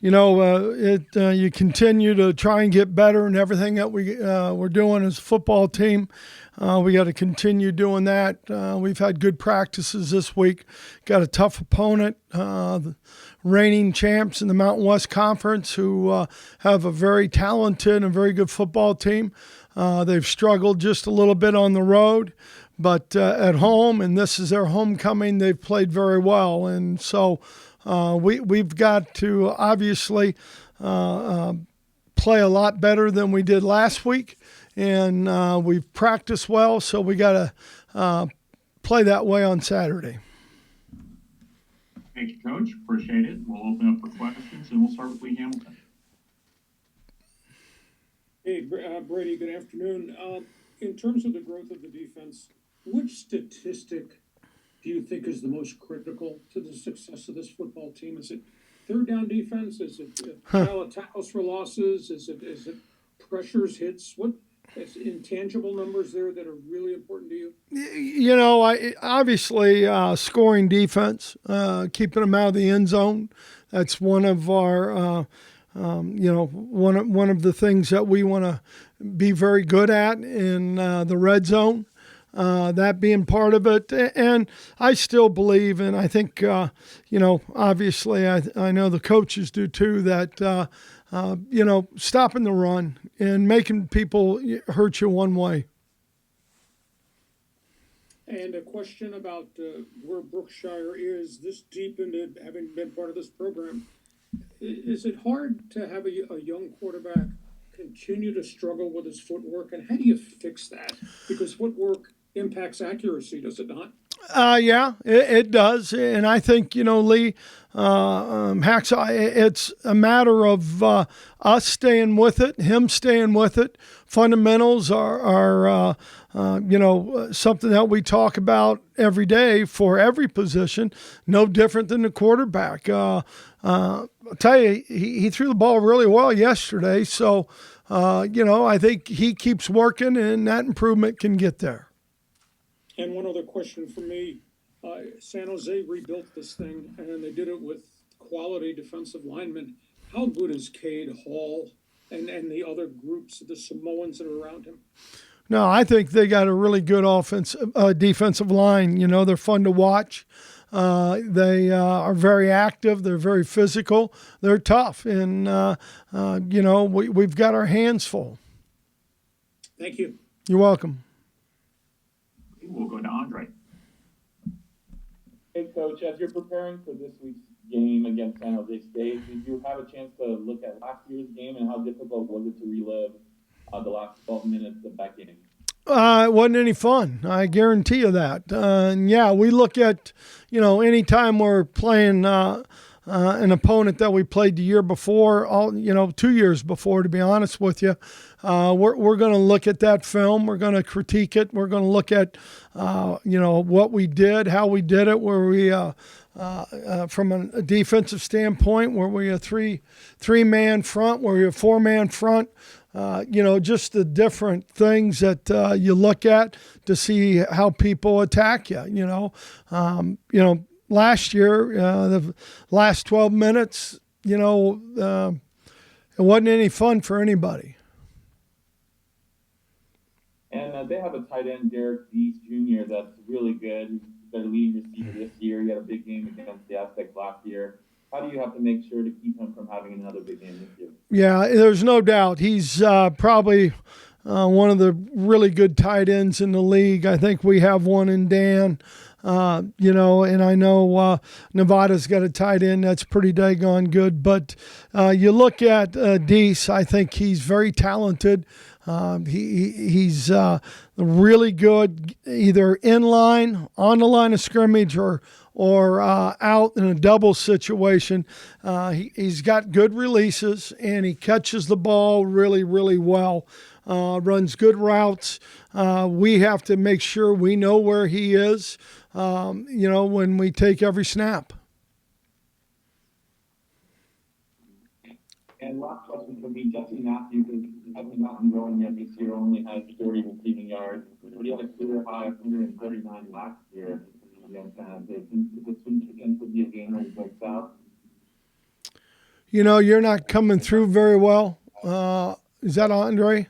you continue to try and get better in everything that we're doing as a football team. We got to continue doing that. We've had good practices this week. Got a tough opponent, the reigning champs in the Mountain West Conference, who have a very talented and very good football team. They've struggled just a little bit on the road, but at home, and this is their homecoming, they've played very well. And so we've got to obviously play a lot better than we did last week. And we've practiced well, so we got to play that way on Saturday. Thank you, Coach. Appreciate it. We'll open up for questions, and we'll start with Lee Hamilton. Hey, Brady, good afternoon. In terms of the growth of the defense, which statistic do you think is the most critical to the success of this football team? Is it third down defense? Is it tackles for losses? Is it pressures, hits? What is intangible numbers there that are really important to you? Obviously scoring defense, keeping them out of the end zone. That's one of our one of the things that we want to be very good at in the red zone. That being part of it. And I still believe, and I think, obviously I know the coaches do too, that, stopping the run and making people hurt you one way. And a question about where Brookshire is this deep into having been part of this program. Is it hard to have a young quarterback continue to struggle with his footwork? And how do you fix that? Because footwork impacts accuracy, does it not? Yeah, it does. And I think, Lee, Hacksaw, it's a matter of us staying with it, him staying with it. Fundamentals are something that we talk about every day for every position, no different than the quarterback. I'll tell you, he threw the ball really well yesterday. So, I think he keeps working and that improvement can get there. And one other question for me. San Jose rebuilt this thing, and they did it with quality defensive linemen. How good is Cade Hall and the other groups, the Samoans that are around him? No, I think they got a really good defensive line. They're fun to watch. They are very active. They're very physical. They're tough. And, we've got our hands full. Thank you. You're welcome. We'll go to Andre. Hey, Coach, as you're preparing for this week's game against San Jose State, did you have a chance to look at last year's game, and how difficult was it to relive the last 12 minutes of that game? It wasn't any fun. I guarantee you that. We look at, anytime we're playing an opponent that we played the year before, 2 years before, to be honest with you, we're going to look at that film. We're going to critique it. We're going to look at, what we did, how we did it, where we, from a defensive standpoint, where we a three-man front, where we a four-man front, just the different things that you look at to see how people attack you. Last year, the last 12 minutes, it wasn't any fun for anybody. And they have a tight end, Derek Deese Jr., that's really good. He's their leading receiver this year. He had a big game against the Aztecs last year. How do you have to make sure to keep him from having another big game this year? Yeah, there's no doubt. He's probably one of the really good tight ends in the league. I think we have one in Dan. And I know Nevada's got a tight end that's pretty daggone good. But you look at Deese, I think he's very talented. He's really good either in line, on the line of scrimmage, or out in a double situation. He's got good releases, and he catches the ball really, really well. Runs good routes. We have to make sure we know where he is, when we take every snap. And last question for me, Jesse Matthews hasn't gotten going yet this year, only has 30 receiving yards, but he had a career high of 139 last year against San Jose. Could this week against be a game where he breaks out? You're not coming through very well. Is that Andre?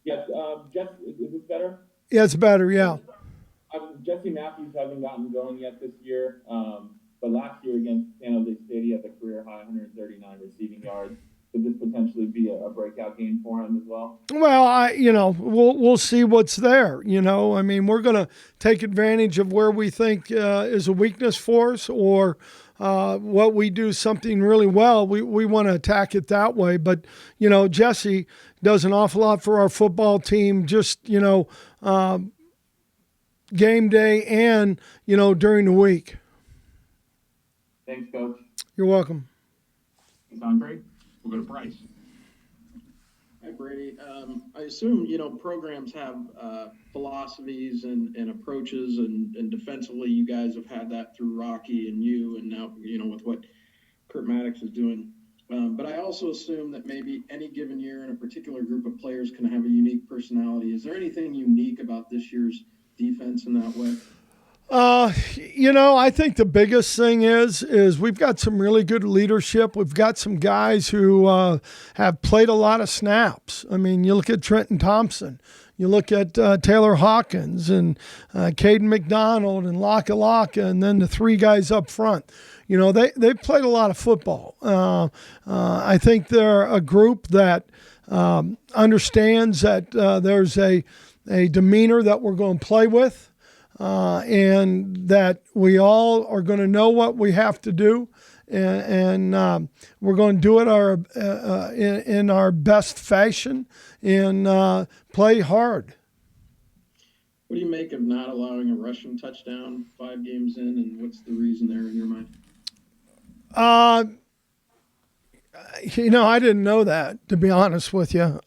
Yes, Jeff, is this better? Yeah, it's better. Yeah. Jesse Matthews hasn't gotten going yet this year, but last year against San Jose State, he had the career high 139 receiving yards. Could this potentially be a breakout game for him as well? Well, we'll see what's there. I mean, we're going to take advantage of where we think is a weakness for us, or what we do something really well. We want to attack it that way. But Jesse does an awful lot for our football team. Just game day and during the week. Thanks, Coach. You're welcome. Thanks, Andre. We'll go to Bryce. Hi, Brady. I assume, programs have philosophies and approaches, and defensively you guys have had that through Rocky and you, and now, with what Kurt Maddox is doing. But I also assume that maybe any given year in a particular group of players can have a unique personality. Is there anything unique about this year's defense in that way? I think the biggest thing is we've got some really good leadership. We've got some guys who have played a lot of snaps. I mean, you look at Trenton Thompson, you look at Taylor Hawkins and Caden McDonald and Laka, and then the three guys up front. They've played a lot of football. I think they're a group that understands that there's a demeanor that we're going to play with. And that we all are going to know what we have to do, and we're going to do it in our best fashion and play hard. What do you make of not allowing a rushing touchdown 5 games in, and what's the reason there in your mind? I didn't know that, to be honest with you.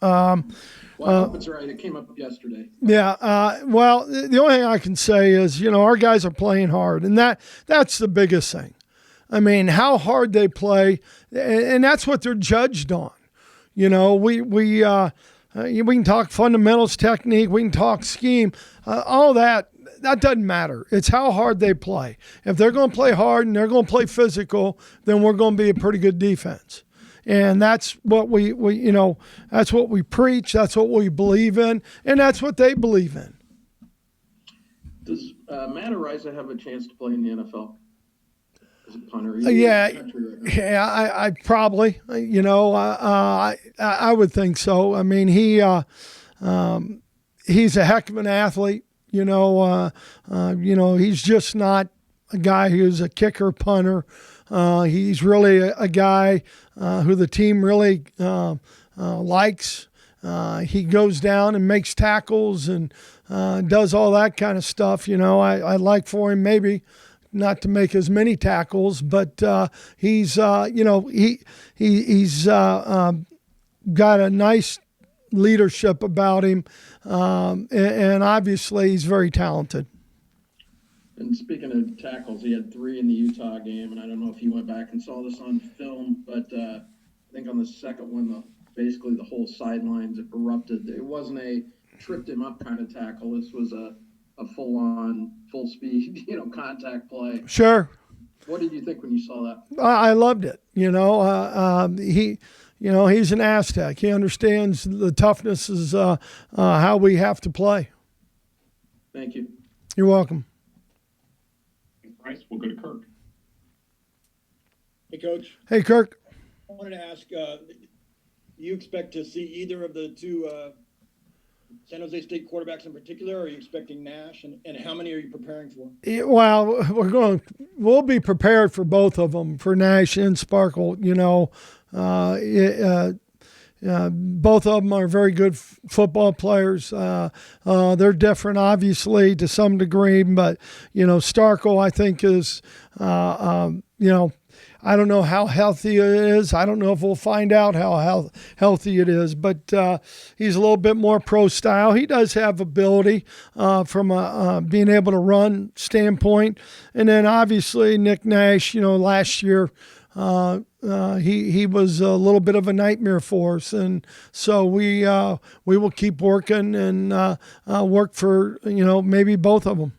Well, I hope it's right. It came up yesterday. Yeah. Well, the only thing I can say is, our guys are playing hard, and that's the biggest thing. I mean, how hard they play, and that's what they're judged on. We can talk fundamentals, technique, we can talk scheme, all that doesn't matter. It's how hard they play. If they're going to play hard and they're going to play physical, then we're going to be a pretty good defense. And that's what we that's what we preach. That's what we believe in, and that's what they believe in. Does Matt Araiza have a chance to play in the NFL as a punter? I probably, I would think so. I mean, he's a heck of an athlete. He's just not a guy who's a kicker, punter. He's really a guy who the team really likes. He goes down and makes tackles and does all that kind of stuff. I'd like for him maybe not to make as many tackles, but he's got a nice leadership about him, and obviously he's very talented. And speaking of tackles, he had 3 in the Utah game, and I don't know if you went back and saw this on film, but I think on the second one, basically the whole sidelines erupted. It wasn't a tripped him up kind of tackle. This was a full-on, full-speed, contact play. Sure. What did you think when you saw that? I loved it. He's an Aztec. He understands the toughness is how we have to play. Thank you. You're welcome. Bryce, we'll go to Kirk. Hey, Coach. Hey, Kirk. I wanted to ask, you expect to see either of the two San Jose State quarterbacks in particular, or are you expecting Nash, and how many are you preparing for? Well, we'll be prepared for both of them, for Nash and Sparkle. Both of them are very good football players. They're different, obviously, to some degree, but Starkle, I think, is I don't know how healthy it is. I don't know if we'll find out how healthy it is, but he's a little bit more pro style. He does have ability from a being able to run standpoint. And then obviously Nick Nash, last year he was a little bit of a nightmare for us. And so we will keep working and work for, maybe both of them.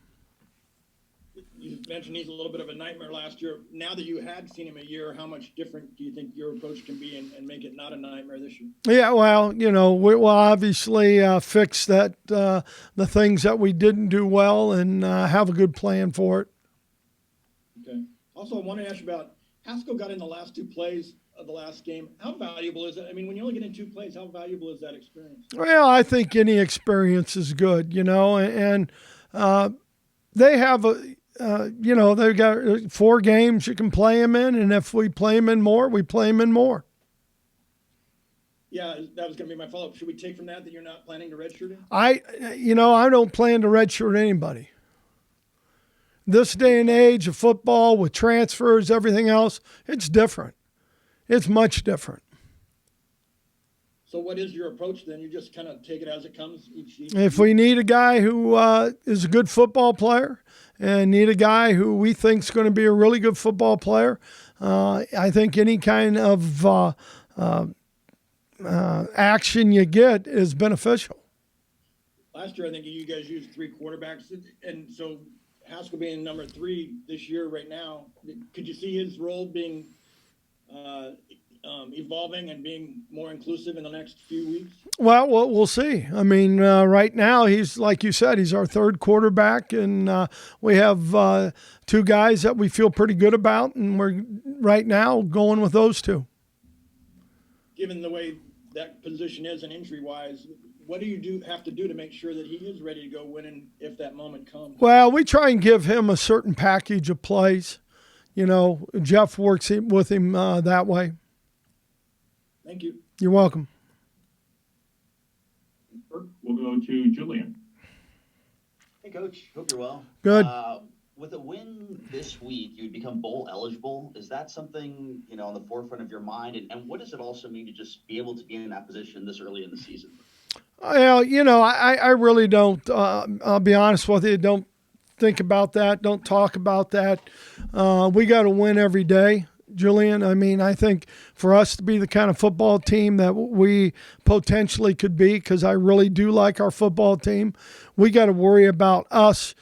mentioned he's a little bit of a nightmare last year. Now that you had seen him a year, how much different do you think your approach can be and make it not a nightmare this year? Yeah, well, we'll obviously fix the things that we didn't do well and have a good plan for it. Okay. Also, I want to ask you about Haskell got in the last 2 plays of the last game. How valuable is it? I mean, when you only get in 2 plays, how valuable is that experience? Well, I think any experience is good, and they have they've got 4 games you can play him in, and if we play him in more, we play him in more. Yeah, that was going to be my follow-up. Should we take from that you're not planning to redshirt him? I don't plan to redshirt anybody. This day and age of football with transfers, everything else, it's different. It's much different. So what is your approach then? You just kind of take it as it comes each If we need a guy who is a good football player and need a guy who we think is going to be a really good football player, I think any kind of action you get is beneficial. Last year, I think you guys used 3 quarterbacks, and so Haskell being number 3 this year right now, could you see his role being evolving and being more inclusive in the next few weeks? Well, we'll see. I mean, right now he's, like you said, he's our 3rd quarterback, and we have 2 guys that we feel pretty good about, and we're right now going with those 2. Given the way that position is and injury-wise, what do you have to do to make sure that he is ready to go winning if that moment comes? Well, we try and give him a certain package of plays. Jeff works with him that way. Thank you. You're welcome. We'll go to Julian. Hey, Coach. Hope you're well. Good. With a win this week, you would become bowl eligible. Is that something, on the forefront of your mind? And what does it also mean to just be able to be in that position this early in the season? Well, I really don't, I'll be honest with you, don't think about that. Don't talk about that. We got to win every day, Julian. I mean, I think for us to be the kind of football team that we potentially could be, because I really do like our football team, we got to worry about us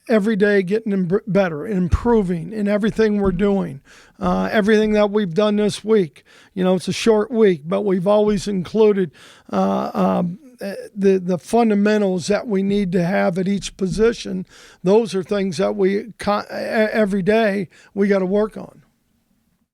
every day getting better, improving in everything we're doing, everything that we've done this week. It's a short week, but we've always included the fundamentals that we need to have at each position. Those are things that we every day we got to work on.